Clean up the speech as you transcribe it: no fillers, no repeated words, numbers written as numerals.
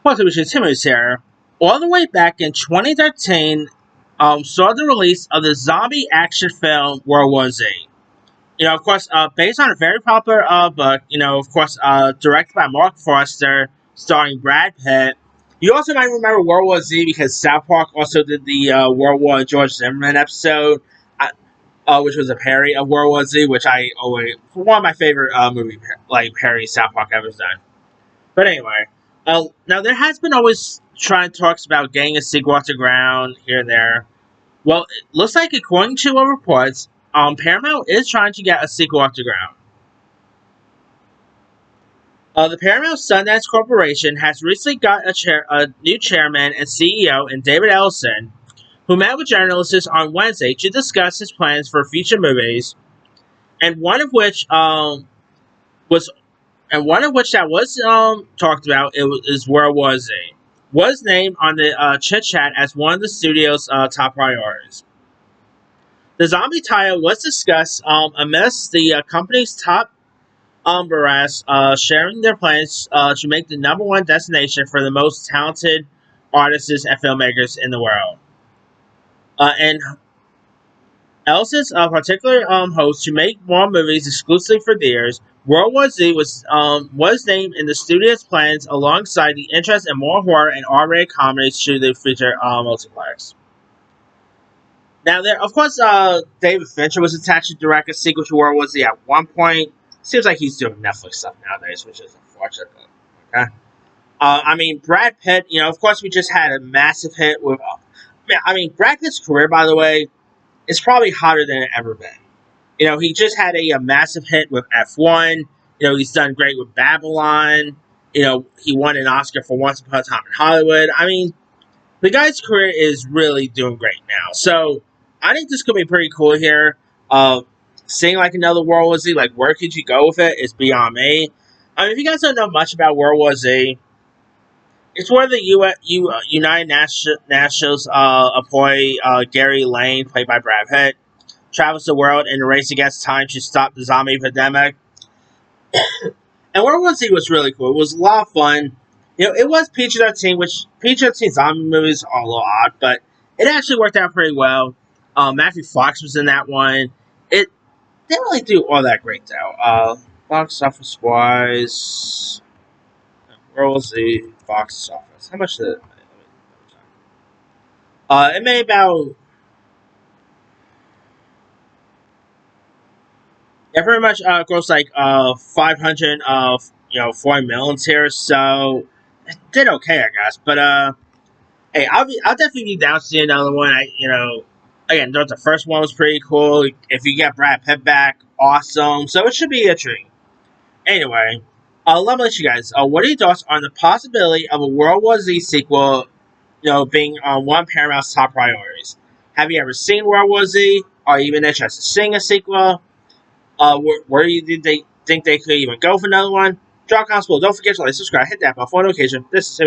Motivation Timmons here. All the way back in 2013, saw the release of the zombie action film World War Z. Of course, based on a very popular book, of course, directed by Mark Forster, starring Brad Pitt. You also might remember World War Z because South Park also did the World War George Zimmerman episode, which was a parody of World War Z, which I always one of my favorite movie parody South Park ever done. But anyway, now there has been always trying talks about getting a sequel off the ground here and there. Well, it looks like according to reports, Paramount is trying to get a sequel off the ground. The Paramount Sundance Corporation has recently got a new chairman and CEO in David Ellison, who met with journalists on Wednesday to discuss his plans for future movies, and one of which was that was talked about is World War Z. Was named on the chit chat as one of the studio's top priorities. The zombie title was discussed amidst the company's top brass sharing their plans to make the number one destination for the most talented artists and filmmakers in the world. And Ellison's particular hopes to make more movies exclusively for theirs. World War Z was named in the studio's plans alongside the interest in more horror and R-rated comedies to the feature multiplex. Now, there, of course, David Fincher was attached to direct a sequel to World War Z at one point. Seems like he's doing Netflix stuff nowadays, which is unfortunate. But, okay. Brad Pitt. Of course, we just had a massive hit with. Brad Pitt's career, by the way, is probably hotter than it ever been. He just had a massive hit with F1. He's done great with Babylon. He won an Oscar for Once Upon a Time in Hollywood. The guy's career is really doing great now. So, I think this could be pretty cool here. Seeing like another World War Z, like where could you go with it is beyond me. If you guys don't know much about World War Z, it's where the United Nations employee Gary Lane, played by Brad Pitt, travels the world in a race against time to stop the zombie epidemic. And World War Z was really cool. It was a lot of fun. It was PG-13, which PG-13 zombie movies are a little odd, but it actually worked out pretty well. Matthew Fox was in that one. It didn't really do all that great, though. Box office wise, World War Z box office. How much did it make? It made about. Yeah, pretty much grossed like 540 millions here, so it did okay, I guess. But hey, I'll definitely be down to see another one. Again, the first one was pretty cool. If you get Brad Pitt back, awesome. So it should be a treat. Anyway, let me let you guys. What are your thoughts on the possibility of a World War Z sequel? Being one of Paramount's top priorities. Have you ever seen World War Z? Are you even interested in seeing a sequel? Where do you think they could even go for another one? Drop comments below. Don't forget to like, subscribe, hit that bell for notification. This is